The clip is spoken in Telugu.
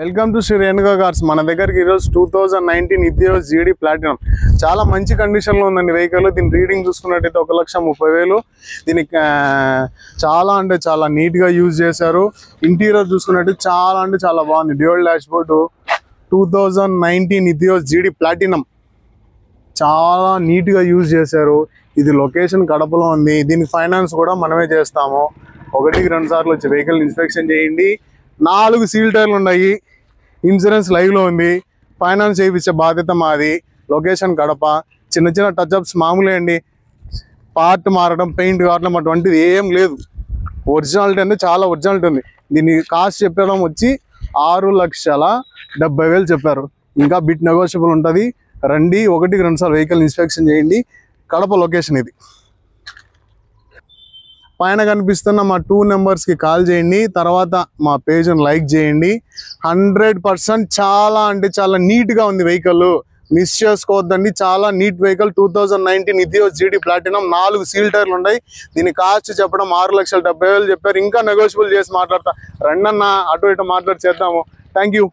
Welcome to Shri Renuka cars. మన దగ్గరికి ఈరోజు 2019 ఇథియోస్ జీడీ ప్లాటినం చాలా మంచి కండిషన్లో ఉందండి వెహికల్. దీని రీడింగ్ చూసుకున్నట్టయితే 1,30,000. దీనికి చాలా అంటే చాలా నీట్గా యూజ్ చేశారు. ఇంటీరియర్ చూసుకున్నట్టయితే చాలా అంటే చాలా బాగుంది. డ్యూయల్ డాష్ బోర్డ్ 2019 ఇథియోస్ జీడీ ప్లాటినం చాలా నీట్గా యూజ్ చేశారు. ఇది లొకేషన్ కడపలో ఉంది. దీనికి ఫైనాన్స్ కూడా మనమే చేస్తాము. 1-2 సార్లు వచ్చి వెహికల్ ఇన్స్పెక్షన్ చేయండి. 4 సీల్ టైర్లు ఉన్నాయి. ఇన్సూరెన్స్ లైవ్లో ఉంది. ఫైనాన్స్ చేయించే బాధ్యత మాది. లొకేషన్ కడప. చిన్న చిన్న టచ్అప్స్ మామూలే అండి. పార్ట్ మారడం, పెయింట్ కావడం అటువంటిది ఏం లేదు. ఒరిజినాలిటీ అంటే చాలా ఒరిజినాలిటీ ఉంది. దీని కాస్ట్ చెప్పడం వచ్చి 6,70,000 చెప్పారు. ఇంకా బిట్ నెగోషియబుల్ ఉంటుంది. రండి, 1-2 సార్లు వెహికల్ ఇన్స్పెక్షన్ చేయండి. కడప లొకేషన్ ఇది. పైన కనిపిస్తున్న మా 2 నెంబర్స్కి కాల్ చేయండి. తర్వాత మా పేజ్ని లైక్ చేయండి. 100% చాలా అంటే చాలా నీట్గా ఉంది వెహికల్. మిస్ చేసుకోవద్దండి. చాలా నీట్ వెహికల్. 2019 ఇథియోస్ జీడీ ప్లాటినం. 4 సీల్ టైర్లు ఉన్నాయి. దీని కాస్ట్ చెప్పడం 6,70,000 చెప్పారు. ఇంకా నెగోషియబుల్ చేసి మాట్లాడతా. రండన్న, అటు ఇటు మాట్లాడి చేద్దాము. Thank you.